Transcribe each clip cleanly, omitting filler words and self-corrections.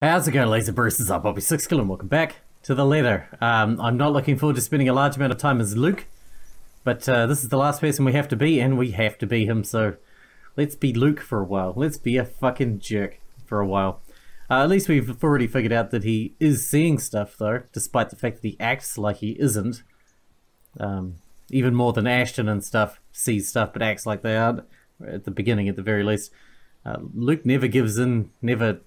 How's it going, Laser Bruisers? I'm Bobby Sixkilla and welcome back to the letter. I'm not looking forward to spending a large amount of time as Luke, but this is the last person we have to be, and we have to be him, so let's be Luke for a while. Let's be a fucking jerk for a while. At least we've already figured out that he is seeing stuff, though, despite the fact that he acts like he isn't. Even more than Ashton and stuff sees stuff, but acts like they are at the beginning, at the very least. Luke never gives in, never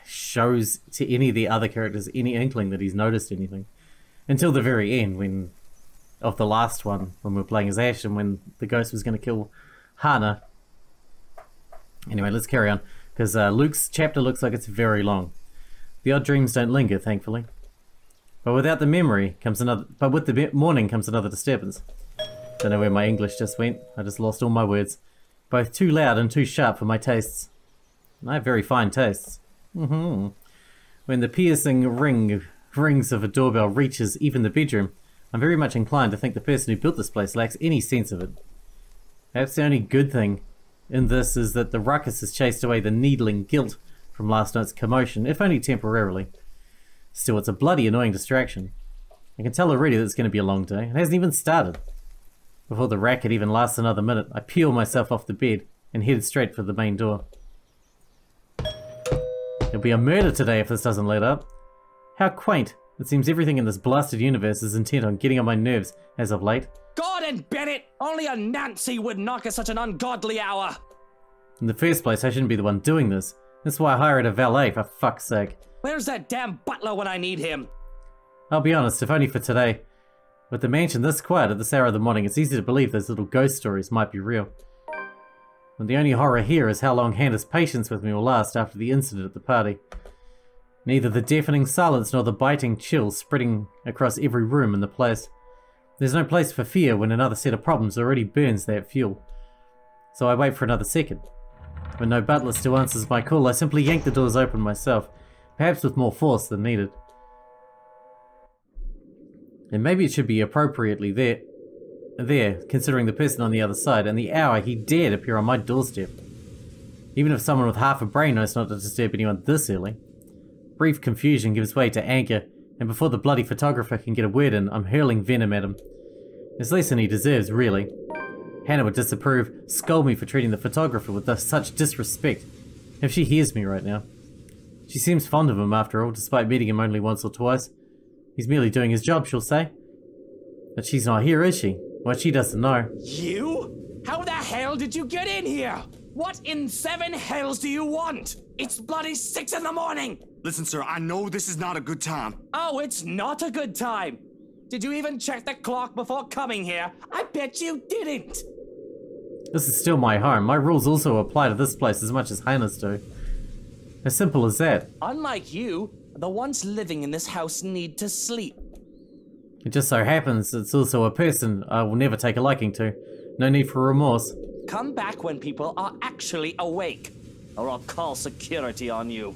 shows to any of the other characters any inkling that he's noticed anything until the very end, when of the last one, when we were playing as Ashton, when the ghost was going to kill Hana. Anyway, let's carry on, because Luke's chapter looks like it's very long. The odd dreams don't linger, thankfully, but without the memory comes another. But with the morning comes another disturbance. Don't know where my English just went. I just lost all my words. Both too loud and too sharp for my tastes. I have very fine tastes. When the piercing rings of a doorbell reaches even the bedroom, I'm very much inclined to think the person who built this place lacks any sense of it. Perhaps the only good thing in this is that the ruckus has chased away the needling guilt from last night's commotion, if only temporarily. Still, it's a bloody annoying distraction. I can tell already that it's going to be a long day. It hasn't even started. Before the racket even lasts another minute, I peel myself off the bed and head straight for the main door. There'll be a murder today if this doesn't let up. How quaint. It seems everything in this blasted universe is intent on getting on my nerves as of late. Gordon Bennett! Only a Nancy would knock at such an ungodly hour! In the first place, I shouldn't be the one doing this. That's why I hired a valet, for fuck's sake. Where's that damn butler when I need him? I'll be honest, if only for today. With the mansion this quiet at this hour of the morning, it's easy to believe those little ghost stories might be real. When the only horror here is how long Hannah's patience with me will last after the incident at the party. Neither the deafening silence nor the biting chill spreading across every room in the place. There's no place for fear when another set of problems already burns that fuel. So I wait for another second. When no butler still answers my call, I simply yank the doors open myself, perhaps with more force than needed. And maybe it should be appropriately there, considering the person on the other side and the hour he dared appear on my doorstep. Even if someone with half a brain knows not to disturb anyone this early. Brief confusion gives way to anger, and before the bloody photographer can get a word in, I'm hurling venom at him. It's less than he deserves, really. Hannah would disapprove, scold me for treating the photographer with such disrespect, if she hears me right now. She seems fond of him after all, despite meeting him only once or twice. He's merely doing his job, she'll say. But she's not here, is she? Well, she doesn't know. You? How the hell did you get in here? What in seven hells do you want? It's bloody 6 in the morning! Listen, sir, I know this is not a good time. Oh, it's not a good time. Did you even check the clock before coming here? I bet you didn't. This is still my home. My rules also apply to this place as much as Hannah's do. As simple as that. Unlike you, the ones living in this house need to sleep. It just so happens it's also a person I will never take a liking to. No need for remorse. Come back when people are actually awake, or I'll call security on you.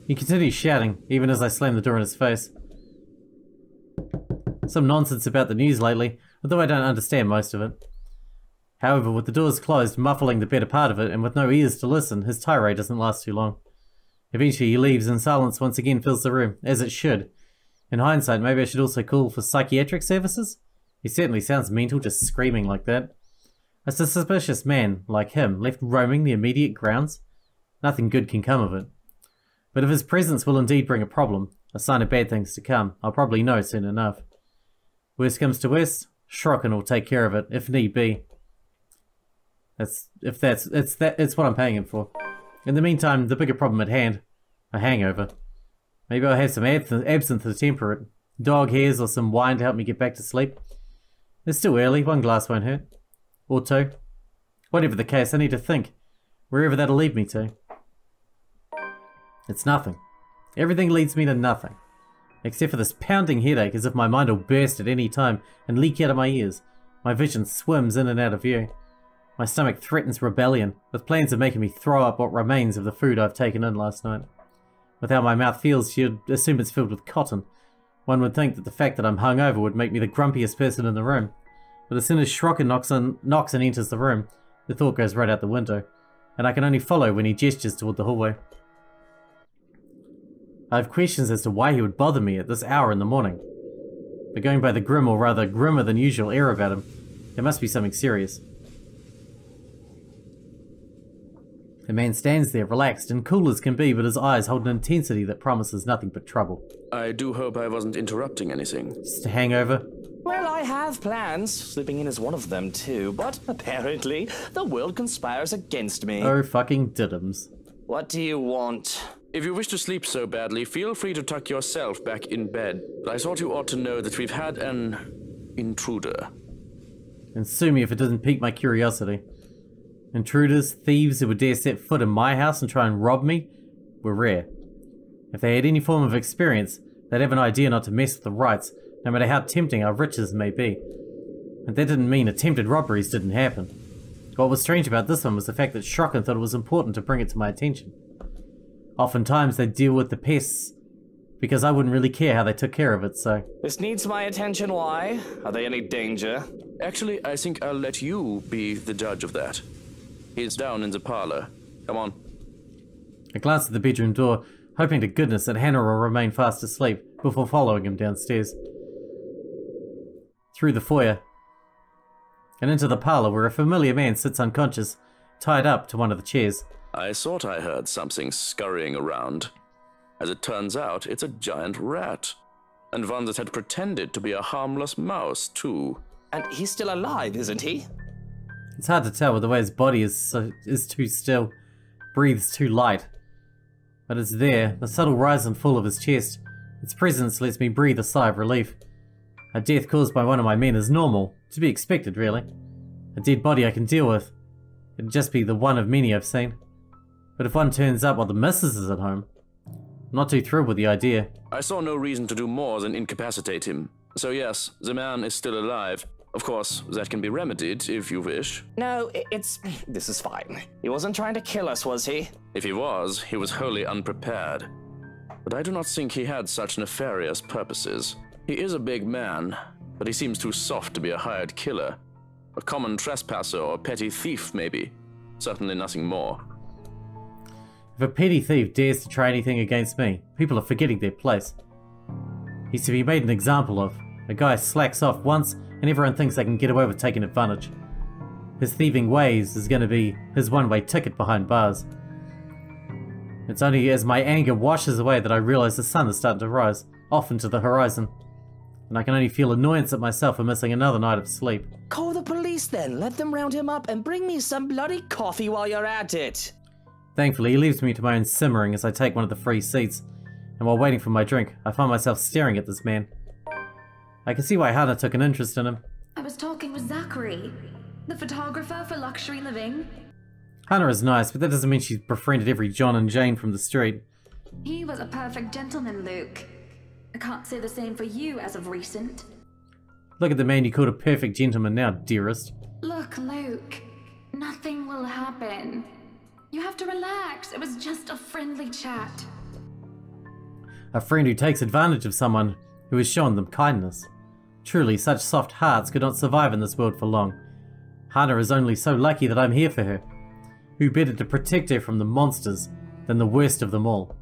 He continues shouting, even as I slam the door in his face. Some nonsense about the news lately, although I don't understand most of it. However, with the doors closed, muffling the better part of it, and with no ears to listen, his tirade doesn't last too long. Eventually he leaves, and silence once again fills the room, as it should. In hindsight, maybe I should also call for psychiatric services? He certainly sounds mental just screaming like that. A suspicious man, like him, left roaming the immediate grounds? Nothing good can come of it. But if his presence will indeed bring a problem, a sign of bad things to come, I'll probably know soon enough. Worst comes to worst, Shrocken will take care of it, if need be. It's what I'm paying him for. In the meantime, the bigger problem at hand, a hangover. Maybe I'll have some absinthe to temper it, dog hairs or some wine to help me get back to sleep. It's still early, 1 glass won't hurt. Or 2. Whatever the case, I need to think, wherever that'll lead me to. It's nothing. Everything leads me to nothing. Except for this pounding headache as if my mind will burst at any time and leak out of my ears. My vision swims in and out of view. My stomach threatens rebellion, with plans of making me throw up what remains of the food I've taken in last night. With how my mouth feels, you'd assume it's filled with cotton. One would think that the fact that I'm hungover would make me the grumpiest person in the room. But as soon as Shrocken knocks and enters the room, the thought goes right out the window, and I can only follow when he gestures toward the hallway. I have questions as to why he would bother me at this hour in the morning. But going by the grim, or rather grimmer than usual air about him, there must be something serious. The man stands there, relaxed and cool as can be, but his eyes hold an intensity that promises nothing but trouble. I do hope I wasn't interrupting anything. Just a hangover? Well, I have plans. Sleeping in is one of them, too. But apparently, the world conspires against me. Oh, fucking diddums. What do you want? If you wish to sleep so badly, feel free to tuck yourself back in bed. But I thought you ought to know that we've had an intruder. And sue me if it doesn't pique my curiosity. Intruders, thieves who would dare set foot in my house and try and rob me were rare. If they had any form of experience, they'd have an idea not to mess with the rights, no matter how tempting our riches may be. And that didn't mean attempted robberies didn't happen. What was strange about this one was the fact that Schrocken thought it was important to bring it to my attention. Oftentimes they'd deal with the pests, because I wouldn't really care how they took care of it, so... This needs my attention, why? Are they any danger? Actually, I think I'll let you be the judge of that. He's down in the parlor. Come on. I glanced at the bedroom door, hoping to goodness that Hannah will remain fast asleep before following him downstairs. Through the foyer, and into the parlor where a familiar man sits unconscious, tied up to one of the chairs. I thought I heard something scurrying around. As it turns out, it's a giant rat. And one that had pretended to be a harmless mouse, too. And he's still alive, isn't he? It's hard to tell with the way his body is too still, breathes too light. But it's there, the subtle rise and fall of his chest. Its presence lets me breathe a sigh of relief. A death caused by one of my men is normal, to be expected really. A dead body I can deal with. It'd just be the one of many I've seen. But if one turns up while the missus is at home, I'm not too thrilled with the idea. I saw no reason to do more than incapacitate him. So yes, the man is still alive. Of course, that can be remedied if you wish. No, this is fine. He wasn't trying to kill us, was he? If he was wholly unprepared. But I do not think he had such nefarious purposes. He is a big man, but he seems too soft to be a hired killer. A common trespasser or petty thief, maybe. Certainly nothing more. If a petty thief dares to try anything against me, people are forgetting their place. He's to be made an example of. A guy slacks off once, and everyone thinks they can get away with taking advantage. His thieving ways is going to be his one-way ticket behind bars. It's only as my anger washes away that I realize the sun is starting to rise, off into the horizon. And I can only feel annoyance at myself for missing another night of sleep. Call the police then. Let them round him up and bring me some bloody coffee while you're at it. Thankfully, he leaves me to my own simmering as I take one of the free seats. And while waiting for my drink, I find myself staring at this man. I can see why Hannah took an interest in him. I was talking with Zachary, the photographer for Luxury Living. Hannah is nice, but that doesn't mean she's befriended every John and Jane from the street. He was a perfect gentleman, Luke. I can't say the same for you as of recent. Look at the man you called a perfect gentleman now, dearest. Look, Luke, nothing will happen. You have to relax. It was just a friendly chat. A friend who takes advantage of someone who has shown them kindness. Truly, such soft hearts could not survive in this world for long. Hannah is only so lucky that I'm here for her. Who better to protect her from the monsters than the worst of them all?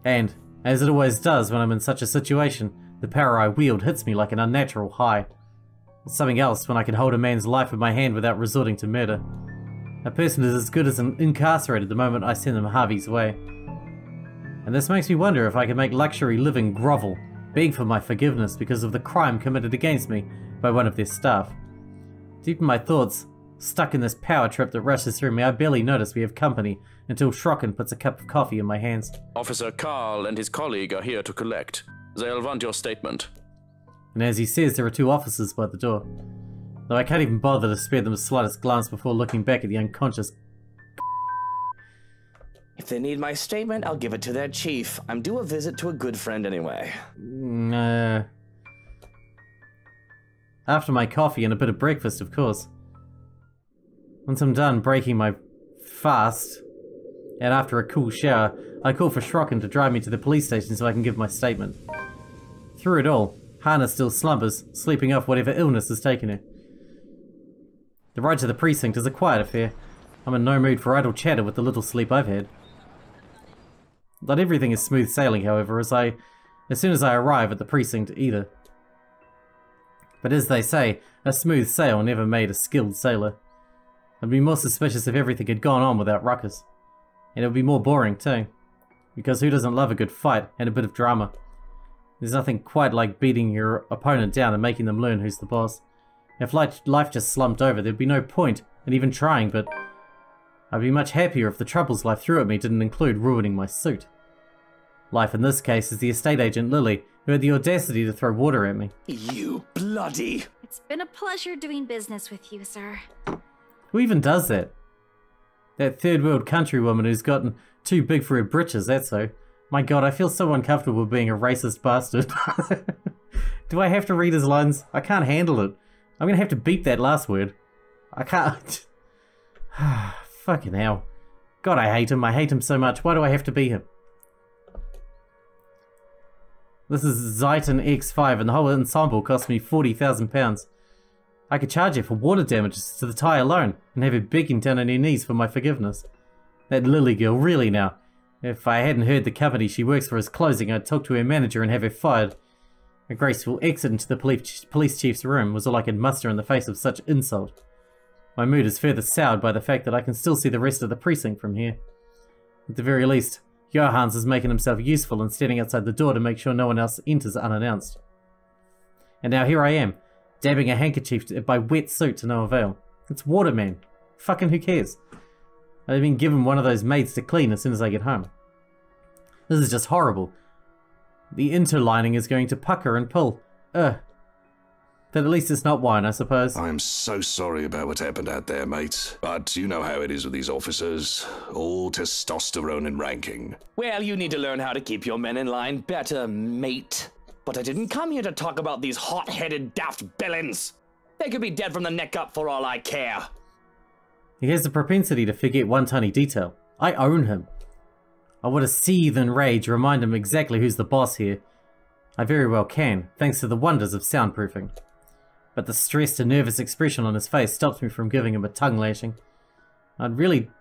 And, as it always does when I'm in such a situation, the power I wield hits me like an unnatural high. It's something else when I can hold a man's life in my hand without resorting to murder. A person is as good as incarcerated the moment I send them Harvey's way. And this makes me wonder if I can make Luxury Living grovel, beg for my forgiveness because of the crime committed against me by one of their staff. Deep in my thoughts, stuck in this power trip that rushes through me, I barely notice we have company until Schrocken puts a cup of coffee in my hands. Officer Carl and his colleague are here to collect. They'll want your statement. And as he says, there are two officers by the door. Though I can't even bother to spare them the slightest glance before looking back at the unconscious. If they need my statement, I'll give it to their chief. I'm due a visit to a good friend anyway. After my coffee and a bit of breakfast, of course. Once I'm done breaking my fast, and after a cool shower, I call for Schrocken to drive me to the police station so I can give my statement. Through it all, Hannah still slumbers, sleeping off whatever illness has taken her. The ride to the precinct is a quiet affair. I'm in no mood for idle chatter with the little sleep I've had. Not everything is smooth sailing, however, as soon as I arrive at the precinct either. But as they say, a smooth sail never made a skilled sailor. I'd be more suspicious if everything had gone on without ruckus. And it would be more boring too. Because who doesn't love a good fight and a bit of drama? There's nothing quite like beating your opponent down and making them learn who's the boss. If life just slumped over, there'd be no point in even trying, but I'd be much happier if the troubles life threw at me didn't include ruining my suit. Life in this case is the estate agent Lily, who had the audacity to throw water at me. You bloody... It's been a pleasure doing business with you, sir. Who even does that? That third world country woman who's gotten too big for her britches, that's who. My god, I feel so uncomfortable being a racist bastard. Do I have to read his lines? I can't handle it. I'm gonna have to beep that last word. I can't. Fucking hell. God, I hate him. I hate him so much. Why do I have to be him? This is Zeiton X5 and the whole ensemble cost me £40,000. I could charge her for water damages to the tie alone and have her begging down on her knees for my forgiveness. That Lily girl, really now. If I hadn't heard the company she works for is closing, I'd talk to her manager and have her fired. A graceful exit into the police chief's room was all I could muster in the face of such insult. My mood is further soured by the fact that I can still see the rest of the precinct from here. At the very least, Johans is making himself useful and standing outside the door to make sure no one else enters unannounced. And now here I am, dabbing a handkerchief at my wet suit to no avail. It's water, man. Fucking who cares? I've been given one of those maids to clean as soon as I get home. This is just horrible. The interlining is going to pucker and pull. But at least it's not wine, I suppose. I am so sorry about what happened out there, mate. But you know how it is with these officers. All testosterone and ranking. Well, you need to learn how to keep your men in line better, mate. But I didn't come here to talk about these hot-headed daft villains. They could be dead from the neck up for all I care. He has the propensity to forget one tiny detail. I own him. I want to seethe in rage, remind him exactly who's the boss here. I very well can, thanks to the wonders of soundproofing. But the stressed and nervous expression on his face stops me from giving him a tongue lashing. It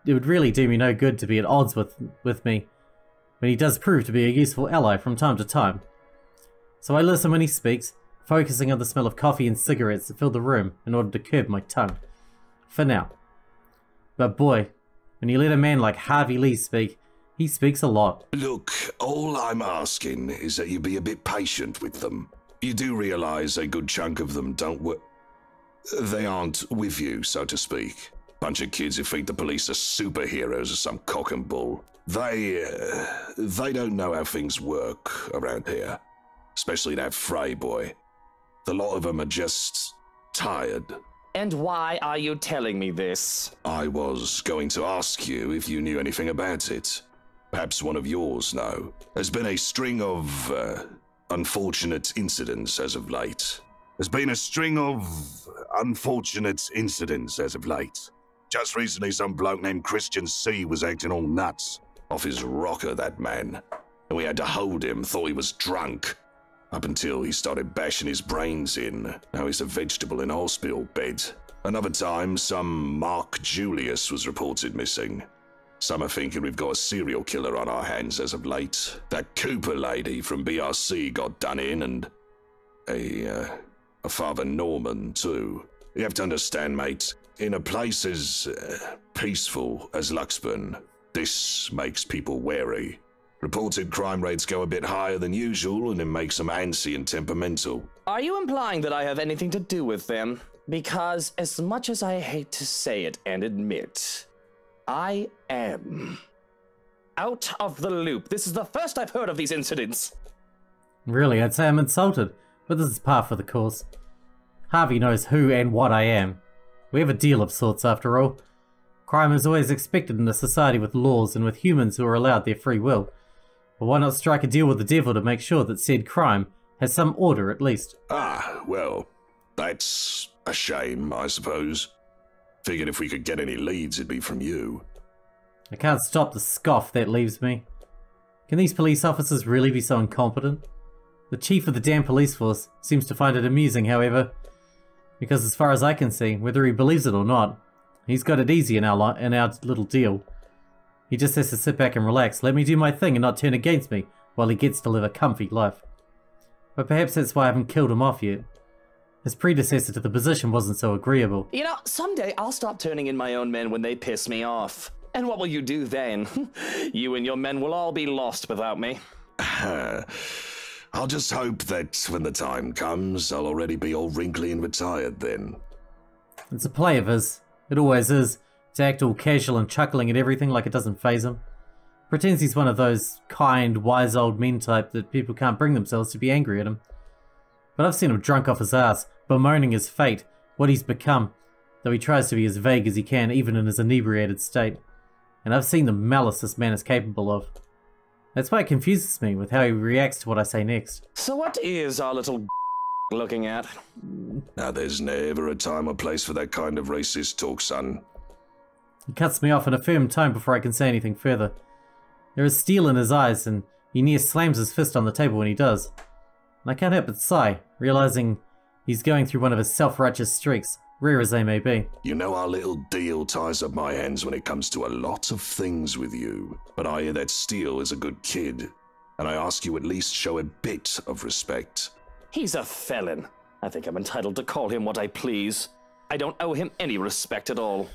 would really do me no good to be at odds with me, when he does prove to be a useful ally from time to time. So I listen when he speaks, focusing on the smell of coffee and cigarettes that fill the room in order to curb my tongue. For now. But boy, when you let a man like Harvey Lee speak, he speaks a lot. Look, all I'm asking is that you be a bit patient with them. You do realise a good chunk of them don't work. They aren't with you, so to speak. Bunch of kids who think the police are superheroes or some cock and bull. They don't know how things work around here. Especially that Frey boy. The lot of them are just tired. And why are you telling me this? I was going to ask you if you knew anything about it. Perhaps one of yours know. There's been a string of unfortunate incidents as of late. Just recently some bloke named Christian C was acting all nuts. Off his rocker, that man. And we had to hold him, thought he was drunk. Up until he started bashing his brains in. Now he's a vegetable in a hospital bed. Another time, some Mark Julius was reported missing. Some are thinking we've got a serial killer on our hands as of late. That Cooper lady from BRC got done in, and a Father Norman too. You have to understand, mate, in a place as peaceful as Luxburn, this makes people wary. Reported crime rates go a bit higher than usual, and it makes them antsy and temperamental. Are you implying that I have anything to do with them? Because as much as I hate to say it and admit, I am out of the loop. This is the first I've heard of these incidents. Really, I'd say I'm insulted, but this is par for the course. Harvey knows who and what I am. We have a deal of sorts, after all. Crime is always expected in a society with laws and with humans who are allowed their free will. But why not strike a deal with the devil to make sure that said crime has some order at least? Ah, well, that's a shame, I suppose. Figured if we could get any leads, it'd be from you. I can't stop the scoff that leaves me. Can these police officers really be so incompetent? The chief of the damn police force seems to find it amusing, however. Because as far as I can see, whether he believes it or not, he's got it easy in our little deal. He just has to sit back and relax, let me do my thing and not turn against me while he gets to live a comfy life. But perhaps that's why I haven't killed him off yet. His predecessor to the position wasn't so agreeable. You know, someday I'll stop turning in my own men when they piss me off. And what will you do then? You and your men will all be lost without me. I'll just hope that when the time comes, I'll already be all wrinkly and retired then. It's a play of his. It always is. To act all casual and chuckling at everything like it doesn't faze him. Pretends he's one of those kind, wise old men type that people can't bring themselves to be angry at him. But I've seen him drunk off his ass, bemoaning his fate, what he's become, though he tries to be as vague as he can even in his inebriated state. And I've seen the malice this man is capable of. That's why it confuses me with how he reacts to what I say next. So what is our little looking at? Now there's never a time or place for that kind of racist talk, son. He cuts me off in a firm tone before I can say anything further. There is steel in his eyes, and he near slams his fist on the table when he does. And I can't help but sigh, realizing he's going through one of his self-righteous streaks, rare as they may be. You know our little deal ties up my hands when it comes to a lot of things with you. But I hear that Steele is a good kid, and I ask you at least show a bit of respect. He's a felon. I think I'm entitled to call him what I please. I don't owe him any respect at all.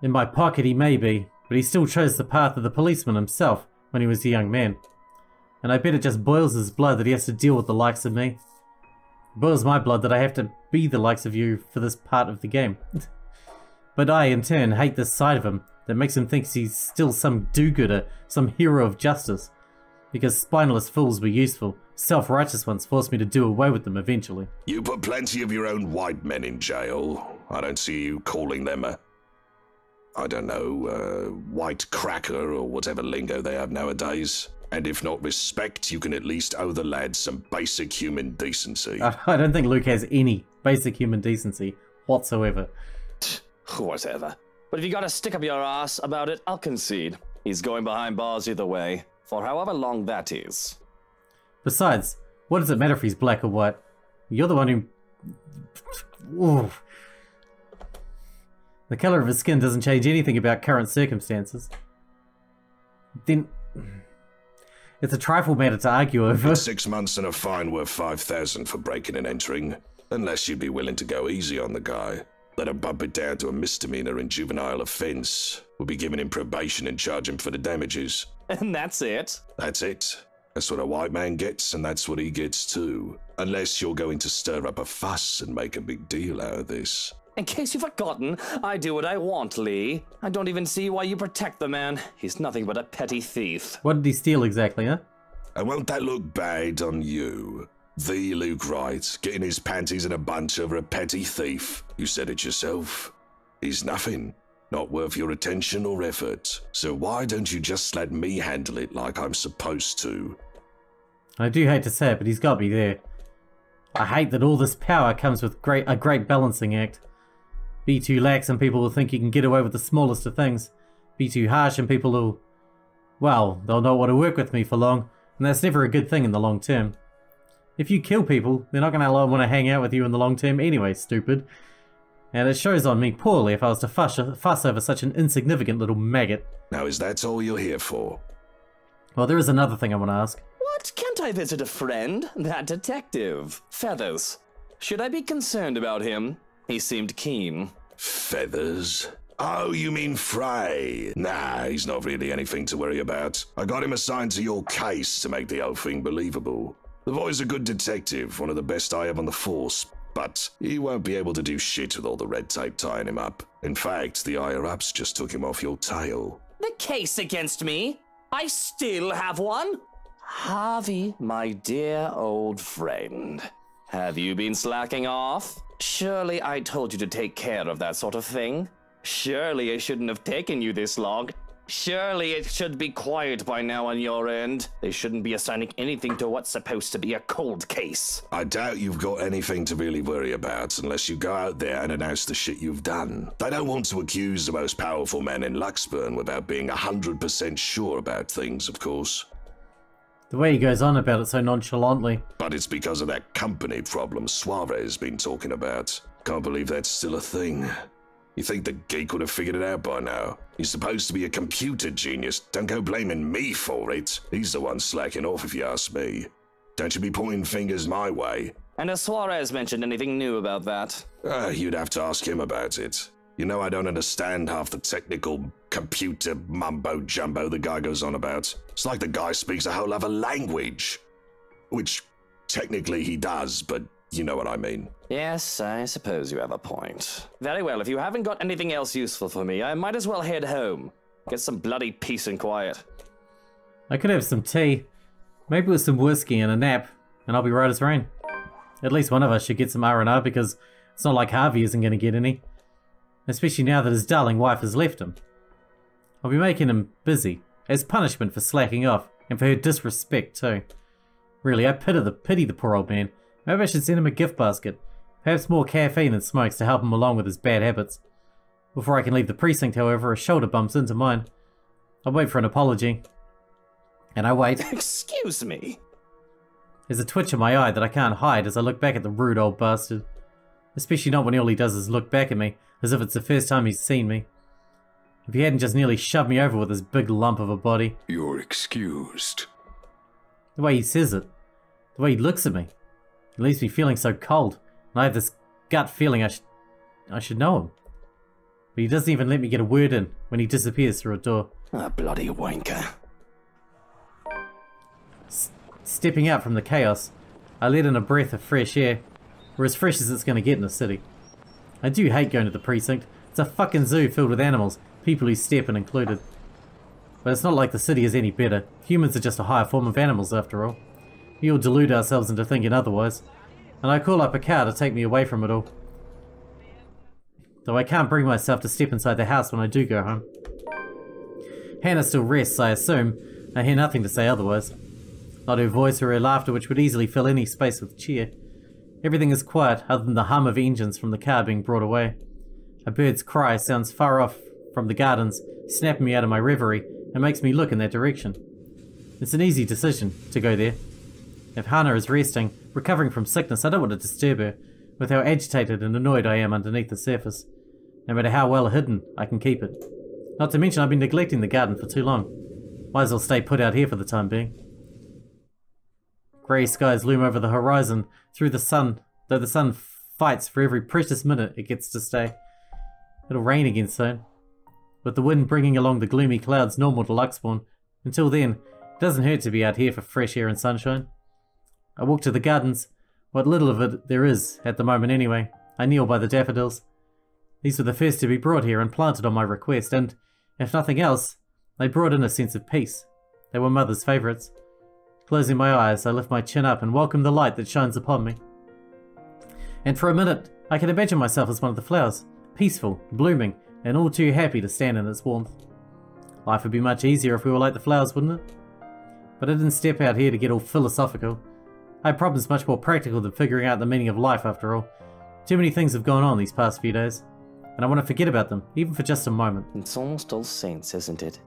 In my pocket he may be, but he still chose the path of the policeman himself when he was a young man. And I bet it just boils his blood that he has to deal with the likes of me. It boils my blood that I have to be the likes of you for this part of the game. But I, in turn, hate this side of him that makes him think he's still some do-gooder, some hero of justice. Because spineless fools were useful, self-righteous ones forced me to do away with them eventually. You put plenty of your own white men in jail. I don't see you calling them a... I don't know, white cracker or whatever lingo they have nowadays. And if not respect, you can at least owe the lads some basic human decency. I don't think Luke has any basic human decency whatsoever. Whatever. But if you gotta stick up your ass about it, I'll concede. He's going behind bars either way, for however long that is. Besides, what does it matter if he's black or white? You're the one who... Ooh. The colour of his skin doesn't change anything about current circumstances. Then... It's a trifle matter to argue over. 6 months and a fine worth 5,000 for breaking and entering. Unless you'd be willing to go easy on the guy. Let him bump it down to a misdemeanor and juvenile offence. We'll be giving him probation and charge him for the damages. And that's it? That's it. That's what a white man gets, and that's what he gets too. Unless you're going to stir up a fuss and make a big deal out of this. In case you've forgotten, I do what I want, Lee. I don't even see why you protect the man. He's nothing but a petty thief. What did he steal exactly, huh? And won't that look bad on you? The Luke Wright, getting his panties in a bunch over a petty thief. You said it yourself. He's nothing. Not worth your attention or effort. So why don't you just let me handle it like I'm supposed to? I do hate to say it, but he's got me there. I hate that all this power comes with a great balancing act. Be too lax and people will think you can get away with the smallest of things. Be too harsh and people will... Well, they'll not want to work with me for long, and that's never a good thing in the long term. If you kill people, they're not going to want to hang out with you in the long term anyway, stupid. And it shows on me poorly if I was to fuss over such an insignificant little maggot. Now is that all you're here for? Well, there is another thing I want to ask. What? Can't I visit a friend? That detective. Feathers. Should I be concerned about him? He seemed keen. Feathers? Oh, you mean Frey? Nah, he's not really anything to worry about. I got him assigned to your case to make the whole thing believable. The boy's a good detective, one of the best I have on the force, but he won't be able to do shit with all the red tape tying him up. In fact, the higher-ups just took him off your tail. The case against me? I still have one? Harvey, my dear old friend. Have you been slacking off? Surely I told you to take care of that sort of thing. Surely it shouldn't have taken you this long. Surely it should be quiet by now on your end. They shouldn't be assigning anything to what's supposed to be a cold case. I doubt you've got anything to really worry about unless you go out there and announce the shit you've done. They don't want to accuse the most powerful man in Luxburn without being 100% sure about things, of course. The way he goes on about it so nonchalantly. But it's because of that company problem Suarez been talking about. Can't believe that's still a thing. You think the geek would have figured it out by now? He's supposed to be a computer genius. Don't go blaming me for it. He's the one slacking off if you ask me. Don't you be pointing fingers my way. And has Suarez mentioned anything new about that? You'd have to ask him about it. You know I don't understand half the technical computer mumbo-jumbo the guy goes on about. It's like the guy speaks a whole other language. Which, technically he does, but you know what I mean. Yes, I suppose you have a point. Very well, if you haven't got anything else useful for me, I might as well head home. Get some bloody peace and quiet. I could have some tea. Maybe with some whiskey and a nap, and I'll be right as rain. At least one of us should get some R&R because it's not like Harvey isn't going to get any. Especially now that his darling wife has left him. I'll be making him busy, as punishment for slacking off, and for her disrespect too. Really, I pity the poor old man. Maybe I should send him a gift basket. Perhaps more caffeine and smokes to help him along with his bad habits. Before I can leave the precinct, however, a shoulder bumps into mine. I wait for an apology. And I wait. Excuse me. There's a twitch in my eye that I can't hide as I look back at the rude old bastard. Especially not when all he does is look back at me, as if it's the first time he's seen me. If he hadn't just nearly shoved me over with his big lump of a body. You're excused. The way he says it. The way he looks at me. It leaves me feeling so cold. And I have this gut feeling I should know him. But he doesn't even let me get a word in when he disappears through a door. A bloody wanker. Stepping out from the chaos, I let in a breath of fresh air. We're as fresh as it's going to get in the city. I do hate going to the precinct. It's a fucking zoo filled with animals, people who step in included. But it's not like the city is any better. Humans are just a higher form of animals after all. We all delude ourselves into thinking otherwise. And I call up a car to take me away from it all. Though I can't bring myself to step inside the house when I do go home. Hannah still rests, I assume. I hear nothing to say otherwise. Not her voice or her laughter, which would easily fill any space with cheer. Everything is quiet, other than the hum of engines from the car being brought away. A bird's cry sounds far off from the gardens, snapping me out of my reverie, and makes me look in that direction. It's an easy decision to go there. If Hannah is resting, recovering from sickness, I don't want to disturb her, with how agitated and annoyed I am underneath the surface. No matter how well hidden, I can keep it. Not to mention I've been neglecting the garden for too long. Might as well stay put out here for the time being. Grey skies loom over the horizon through the sun, though the sun fights for every precious minute it gets to stay. It'll rain again soon, with the wind bringing along the gloomy clouds normal to Luxbourne. Until then, it doesn't hurt to be out here for fresh air and sunshine. I walk to the gardens, what little of it there is at the moment anyway. I kneel by the daffodils. These were the first to be brought here and planted on my request, and, if nothing else, they brought in a sense of peace. They were Mother's favourites. Closing my eyes, I lift my chin up and welcome the light that shines upon me. And for a minute, I can imagine myself as one of the flowers, peaceful, blooming, and all too happy to stand in its warmth. Life would be much easier if we were like the flowers, wouldn't it? But I didn't step out here to get all philosophical. I have problems much more practical than figuring out the meaning of life after all. Too many things have gone on these past few days, and I want to forget about them, even for just a moment. It's almost All Saints, isn't it?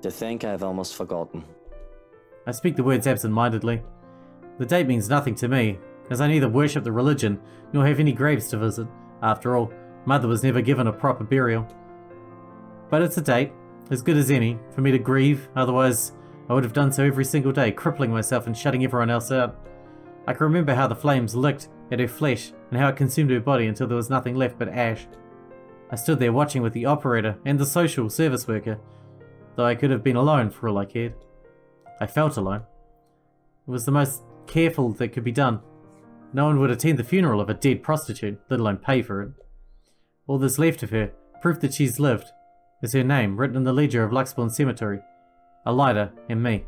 To think I've almost forgotten. I speak the words absent-mindedly. The date means nothing to me, as I neither worship the religion, nor have any graves to visit. After all, Mother was never given a proper burial. But it's a date, as good as any, for me to grieve, otherwise I would have done so every single day, crippling myself and shutting everyone else out. I can remember how the flames licked at her flesh, and how it consumed her body until there was nothing left but ash. I stood there watching with the operator and the social service worker, though I could have been alone for all I cared. I felt alone. It was the most careful that could be done. No one would attend the funeral of a dead prostitute, let alone pay for it. All that's left of her, proof that she's lived, is her name written in the ledger of Luxbourne Cemetery, a lighter, and me.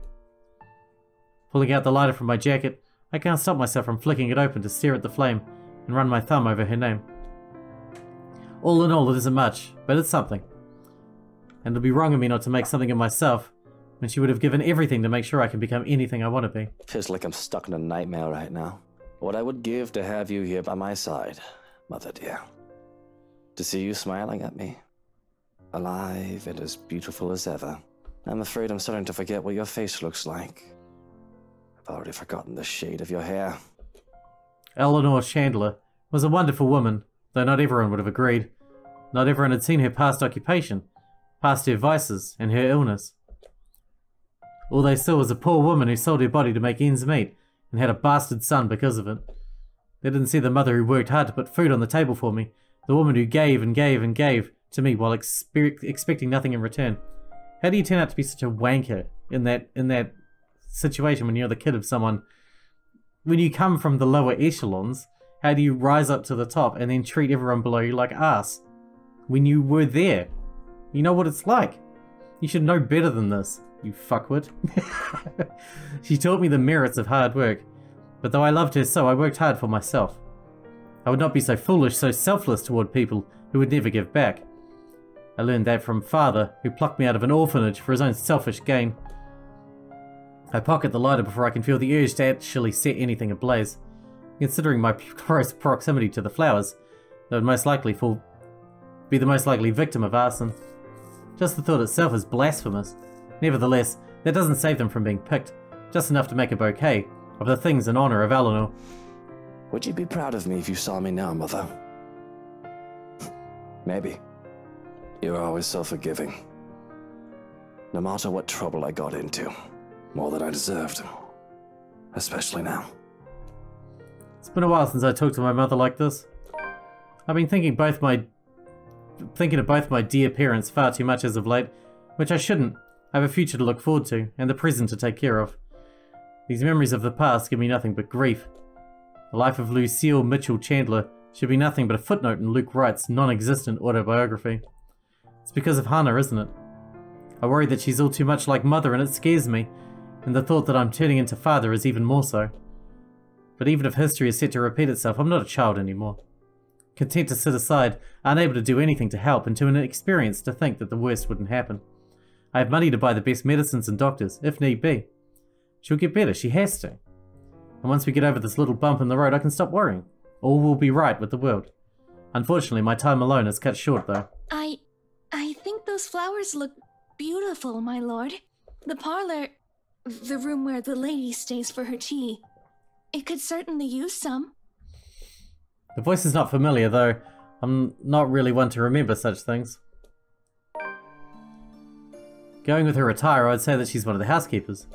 Pulling out the lighter from my jacket, I can't stop myself from flicking it open to stare at the flame and run my thumb over her name. All in all, it isn't much, but it's something. And it'll be wrong of me not to make something of myself, when she would have given everything to make sure I can become anything I want to be. Feels like I'm stuck in a nightmare right now. What I would give to have you here by my side, Mother dear. To see you smiling at me. Alive and as beautiful as ever. I'm afraid I'm starting to forget what your face looks like. I've already forgotten the shade of your hair. Eleanor Chandler was a wonderful woman, though not everyone would have agreed. Not everyone had seen her past occupation, past her vices, and her illness. All they saw was a poor woman who sold her body to make ends meet, and had a bastard son because of it. They didn't see the mother who worked hard to put food on the table for me, the woman who gave and gave and gave to me while expecting nothing in return. How do you turn out to be such a wanker in that situation when you're the kid of someone? When you come from the lower echelons, how do you rise up to the top and then treat everyone below you like ass? When you were there, you know what it's like. You should know better than this, you fuckwit. She taught me the merits of hard work, but though I loved her so, I worked hard for myself. I would not be so foolish, so selfless toward people who would never give back. I learned that from father, who plucked me out of an orphanage for his own selfish gain. I pocket the lighter before I can feel the urge to actually set anything ablaze. Considering my close proximity to the flowers, they would most likely be the most likely victim of arson. Just the thought itself is blasphemous. Nevertheless, that doesn't save them from being picked, just enough to make a bouquet of the things in honor of Eleanor. Would you be proud of me if you saw me now, Mother? Maybe. You're always so forgiving. No matter what trouble I got into, more than I deserved. Especially now. It's been a while since I talked to my mother like this. I've been thinking of both my dear parents far too much as of late, which I shouldn't. I have a future to look forward to, and the present to take care of. These memories of the past give me nothing but grief. The life of Lucille Mitchell Chandler should be nothing but a footnote in Luke Wright's non-existent autobiography. It's because of Hannah, isn't it? I worry that she's all too much like Mother, and it scares me, and the thought that I'm turning into father is even more so. But even if history is set to repeat itself, I'm not a child anymore. Content to sit aside, unable to do anything to help, and too inexperienced to think that the worst wouldn't happen. I have money to buy the best medicines and doctors, if need be. She'll get better, she has to. And once we get over this little bump in the road, I can stop worrying. All will be right with the world. Unfortunately, my time alone is cut short, though. I think those flowers look beautiful, my lord. The parlor, the room where the lady stays for her tea. It could certainly use some. The voice is not familiar, though. I'm not really one to remember such things. Going with her attire, I'd say that she's one of the housekeepers.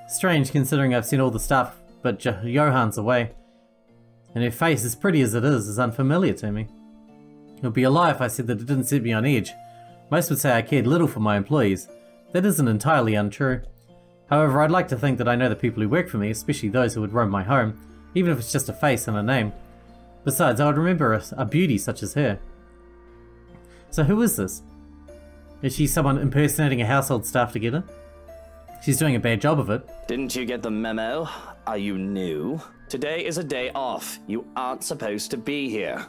Strange, considering I've seen all the staff but Johann's away. And her face, as pretty as it is unfamiliar to me. It would be a lie if I said that it didn't set me on edge. Most would say I cared little for my employees. That isn't entirely untrue. However, I'd like to think that I know the people who work for me, especially those who would roam my home, even if it's just a face and a name. Besides, I would remember a beauty such as her. So who is this? Is she someone impersonating a household staff together? She's doing a bad job of it. Didn't you get the memo? Are you new? Today is a day off. You aren't supposed to be here.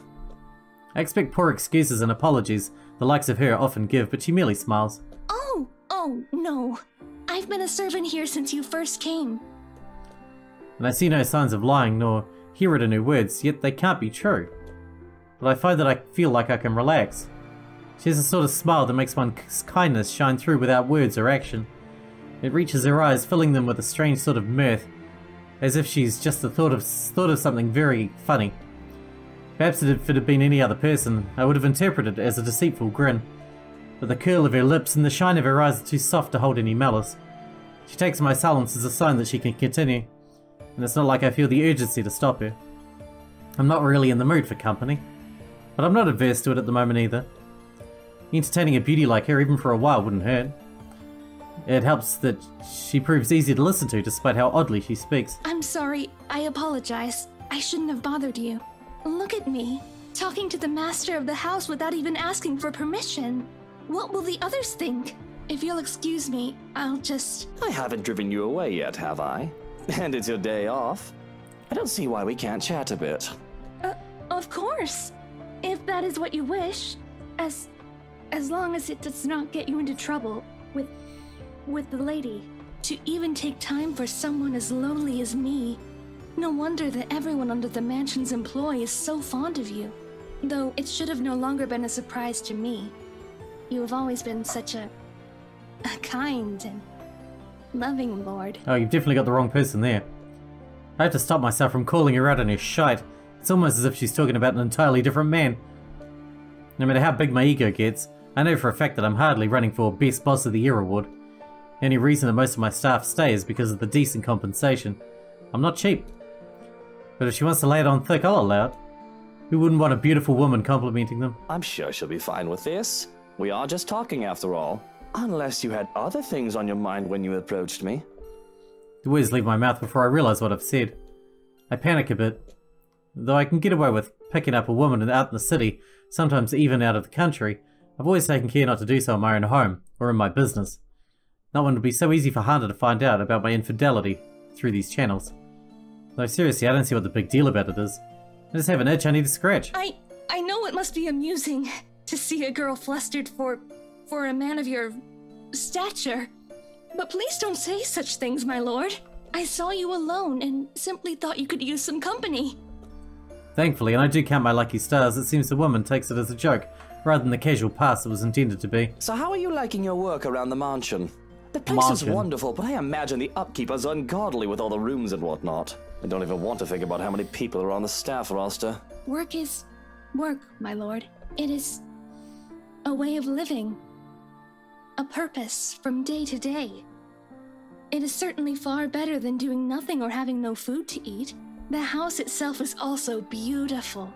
I expect poor excuses and apologies the likes of her often give, but she merely smiles. Oh, no. I've been a servant here since you first came. And I see no signs of lying, nor hear it in her words, yet they can't be true. But I find that I feel like I can relax. She has a sort of smile that makes one's kindness shine through without words or action. It reaches her eyes, filling them with a strange sort of mirth, as if she's just thought of something very funny. Perhaps if it had been any other person, I would have interpreted it as a deceitful grin. But the curl of her lips and the shine of her eyes are too soft to hold any malice. She takes my silence as a sign that she can continue, and it's not like I feel the urgency to stop her. I'm not really in the mood for company, but I'm not averse to it at the moment either. Entertaining a beauty like her even for a while wouldn't hurt. It helps that she proves easy to listen to despite how oddly she speaks. I'm sorry. I apologize. I shouldn't have bothered you. Look at me, talking to the master of the house without even asking for permission. What will the others think? If you'll excuse me, I'll just... I haven't driven you away yet, have I? And it's your day off. I don't see why we can't chat a bit. Of course. If that is what you wish. As long as it does not get you into trouble with the lady. To even take time for someone as lowly as me. No wonder that everyone under the mansion's employ is so fond of you. Though it should have no longer been a surprise to me. You have always been such a kind and loving lord. Oh, you've definitely got the wrong person there. I have to stop myself from calling her out on her shite. It's almost as if she's talking about an entirely different man. No matter how big my ego gets, I know for a fact that I'm hardly running for Best Boss of the Year award. The only reason that most of my staff stay is because of the decent compensation. I'm not cheap. But if she wants to lay it on thick, I'll allow it. Who wouldn't want a beautiful woman complimenting them? I'm sure she'll be fine with this. We are just talking after all. Unless you had other things on your mind when you approached me. The words leave my mouth before I realize what I've said. I panic a bit. Though I can get away with picking up a woman out in the city, sometimes even out of the country, I've always taken care not to do so in my own home, or in my business. No one would be so easy for Hunter to find out about my infidelity through these channels. Though seriously, I don't see what the big deal about it is. I just have an itch I need to scratch. I know it must be amusing to see a girl flustered for a man of your stature. But please don't say such things, my lord. I saw you alone and simply thought you could use some company. Thankfully, and I do count my lucky stars, it seems the woman takes it as a joke, rather than the casual pass it was intended to be. So how are you liking your work around the mansion? The place is wonderful, but I imagine the upkeep is ungodly with all the rooms and whatnot. I don't even want to think about how many people are on the staff roster. Work is work, my lord. It is a way of living. A purpose from day to day. It is certainly far better than doing nothing or having no food to eat. The house itself is also beautiful.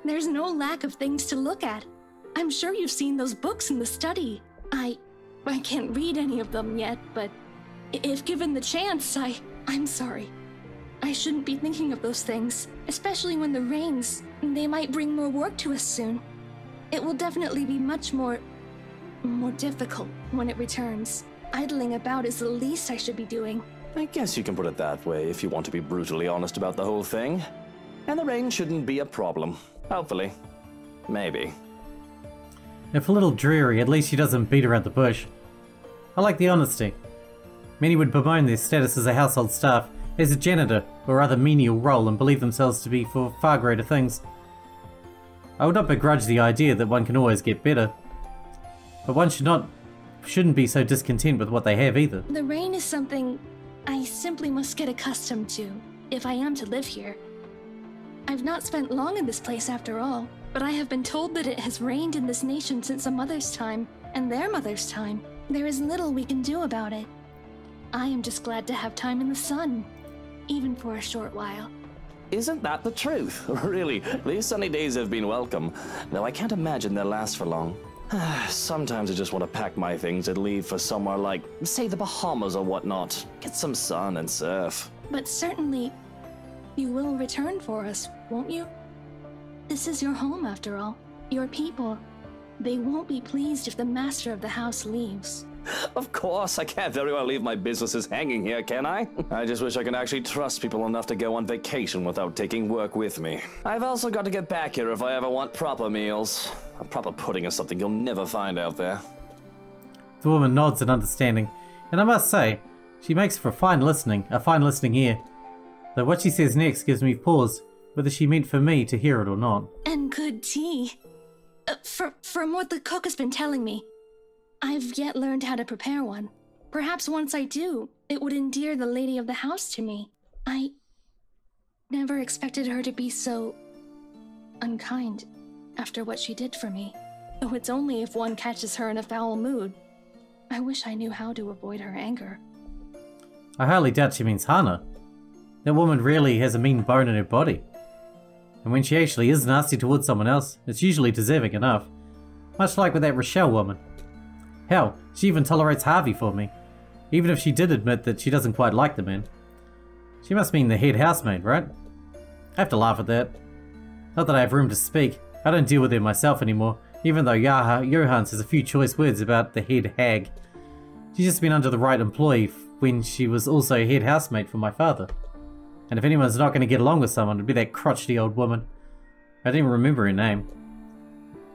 There's no lack of things to look at. I'm sure you've seen those books in the study. I can't read any of them yet, but if given the chance, I'm sorry. I shouldn't be thinking of those things, especially when the rains, they might bring more work to us soon. It will definitely be much more difficult when it returns. Idling about is the least I should be doing. I guess you can put it that way if you want to be brutally honest about the whole thing. And the rain shouldn't be a problem. Hopefully. Maybe. If a little dreary, at least she doesn't beat around the bush. I like the honesty. Many would bemoan their status as a household staff, as a janitor or other menial role, and believe themselves to be for far greater things. I would not begrudge the idea that one can always get better. But one shouldn't be so discontent with what they have either. The rain is something I simply must get accustomed to, if I am to live here. I've not spent long in this place after all, but I have been told that it has rained in this nation since a mother's time, and their mother's time. There is little we can do about it. I am just glad to have time in the sun, even for a short while. Isn't that the truth? Really, these sunny days have been welcome, though I can't imagine they'll last for long. Sometimes I just want to pack my things and leave for somewhere like, say, the Bahamas or whatnot. Get some sun and surf. But certainly, you will return for us, won't you? This is your home, after all. Your people. They won't be pleased if the master of the house leaves. Of course, I can't very well leave my businesses hanging here, can I? I just wish I could actually trust people enough to go on vacation without taking work with me. I've also got to get back here if I ever want proper meals. A proper pudding is something you'll never find out there. The woman nods in understanding, and I must say, she makes for a fine listening ear. Though what she says next gives me pause, whether she meant for me to hear it or not. And good tea. From what the cook has been telling me, I've yet learned how to prepare one. Perhaps once I do, it would endear the lady of the house to me. I never expected her to be so unkind after what she did for me. Though it's only if one catches her in a foul mood. I wish I knew how to avoid her anger. I hardly doubt she means Hana. That woman really has a mean bone in her body. And when she actually is nasty towards someone else, it's usually deserving enough. Much like with that Rochelle woman. Hell, she even tolerates Harvey for me, even if she did admit that she doesn't quite like the man. She must mean the head housemaid, right? I have to laugh at that. Not that I have room to speak. I don't deal with her myself anymore, even though Johans has a few choice words about the head hag. She's just been under the right employee when she was also head housemaid for my father. And if anyone's not going to get along with someone, it'd be that crotchety old woman. I don't even remember her name.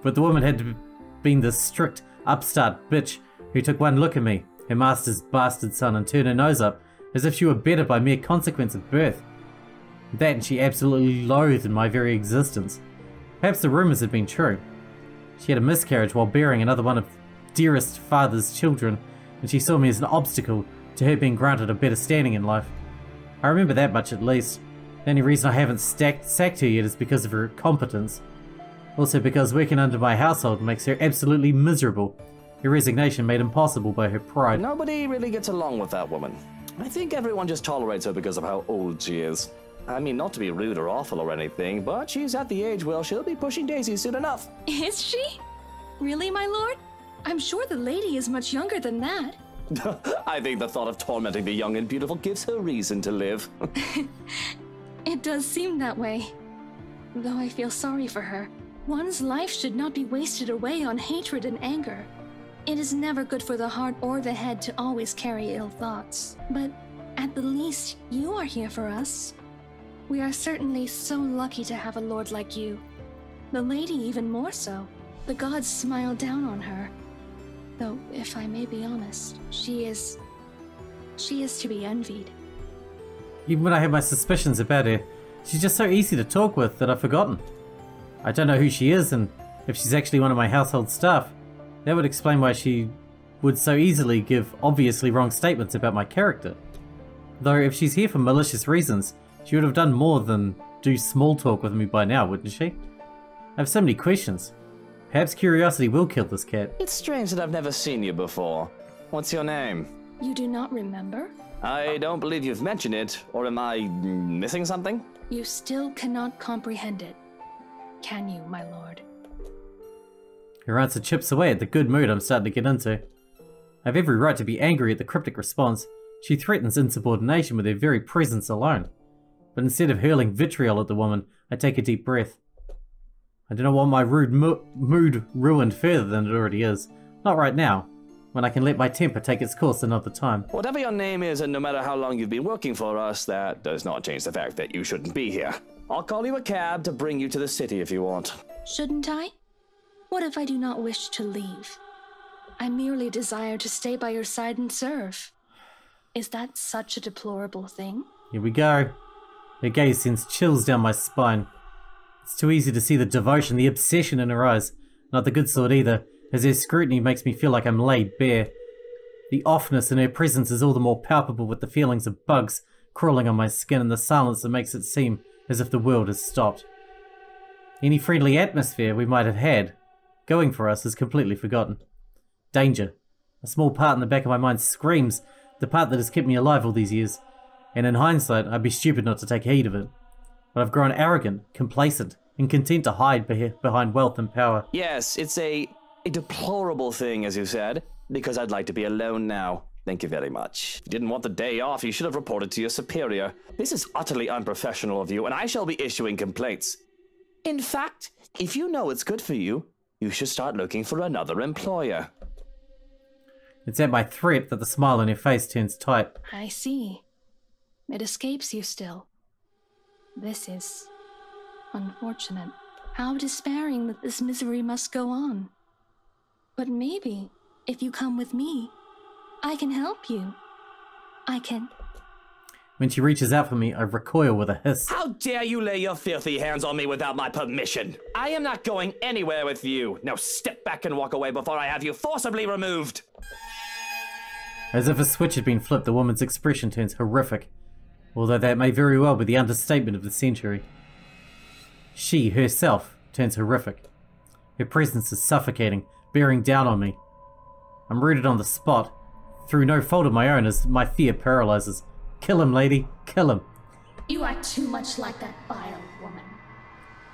But the woman had been this strict, upstart bitch who took one look at me, her master's bastard son, and turned her nose up as if she were better by mere consequence of birth. That and she absolutely loathed my very existence. Perhaps the rumours had been true. She had a miscarriage while bearing another one of dearest father's children, and she saw me as an obstacle to her being granted a better standing in life. I remember that much at least. The only reason I haven't sacked her yet is because of her competence. Also because working under my household makes her absolutely miserable. Her resignation made impossible by her pride. Nobody really gets along with that woman. I think everyone just tolerates her because of how old she is. I mean, not to be rude or awful or anything, but she's at the age where she'll be pushing daisies soon enough. Is she? Really, my lord? I'm sure the lady is much younger than that. I think the thought of tormenting the young and beautiful gives her reason to live. It does seem that way. Though I feel sorry for her. One's life should not be wasted away on hatred and anger. It is never good for the heart or the head to always carry ill thoughts. But at the least, you are here for us. We are certainly so lucky to have a lord like you. The lady even more so. The gods smile down on her. Though, if I may be honest, she is to be envied. Even when I had my suspicions about her, she's just so easy to talk with that I've forgotten. I don't know who she is, and if she's actually one of my household staff, that would explain why she would so easily give obviously wrong statements about my character. Though if she's here for malicious reasons, she would have done more than do small talk with me by now, wouldn't she? I have so many questions. Perhaps curiosity will kill this cat. It's strange that I've never seen you before. What's your name? You do not remember? I don't believe you've mentioned it, or am I missing something? You still cannot comprehend it. Can you, my lord? Her answer chips away at the good mood I'm starting to get into. I have every right to be angry at the cryptic response. She threatens insubordination with her very presence alone. But instead of hurling vitriol at the woman, I take a deep breath. I do not want my rude mood ruined further than it already is. Not right now, when I can let my temper take its course another time. Whatever your name is, and no matter how long you've been working for us, that does not change the fact that you shouldn't be here. I'll call you a cab to bring you to the city if you want. Shouldn't I? What if I do not wish to leave? I merely desire to stay by your side and serve. Is that such a deplorable thing? Here we go. Her gaze sends chills down my spine. It's too easy to see the devotion, the obsession in her eyes. Not the good sort either, as her scrutiny makes me feel like I'm laid bare. The offness in her presence is all the more palpable with the feelings of bugs crawling on my skin and the silence that makes it seem as if the world has stopped. Any friendly atmosphere we might have had going for us is completely forgotten. Danger. A small part in the back of my mind screams, the part that has kept me alive all these years. And in hindsight, I'd be stupid not to take heed of it. But I've grown arrogant, complacent, and content to hide behind wealth and power. Yes, it's a deplorable thing, as you said, because I'd like to be alone now. Thank you very much. If you didn't want the day off, you should have reported to your superior. This is utterly unprofessional of you, and I shall be issuing complaints. In fact, if you know it's good for you, you should start looking for another employer. It's at my threat that the smile on her face turns tight. I see. It escapes you still. This is unfortunate. How despairing that this misery must go on. But maybe, if you come with me, I can help you. I can... When she reaches out for me, I recoil with a hiss. How dare you lay your filthy hands on me without my permission? I am not going anywhere with you. Now step back and walk away before I have you forcibly removed. As if a switch had been flipped, the woman's expression turns horrific. Although that may very well be the understatement of the century. She, herself, turns horrific. Her presence is suffocating, bearing down on me. I'm rooted on the spot, through no fault of my own, as my fear paralyzes. Kill him, lady. Kill him. You are too much like that vile woman.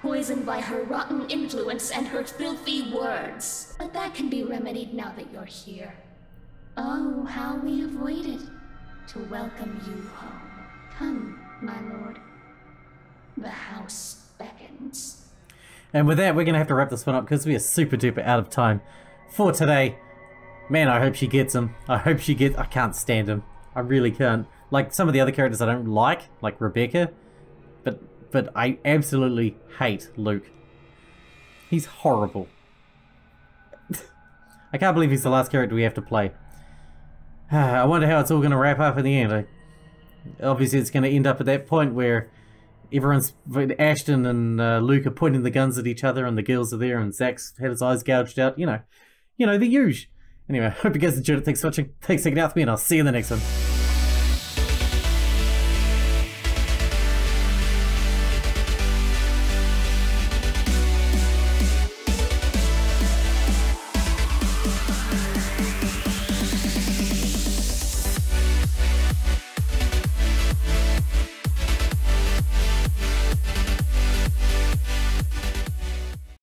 Poisoned by her rotten influence and her filthy words. But that can be remedied now that you're here. Oh, how we have waited to welcome you home. Come, my lord. The house beckons. And with that, we're going to have to wrap this one up because we are super duper out of time for today. Man, I hope she gets him. I can't stand him. I really can't. Like some of the other characters I don't like Rebecca. But I absolutely hate Luke. He's horrible. I can't believe he's the last character we have to play. I wonder how it's all going to wrap up in the end. Obviously, it's going to end up at that point where Ashton and Luke are pointing the guns at each other, and the girls are there, and Zach's had his eyes gouged out. You know, the usual. Anyway, hope you guys enjoyed it. Thanks for watching. Thanks for hanging out with me, and I'll see you in the next one.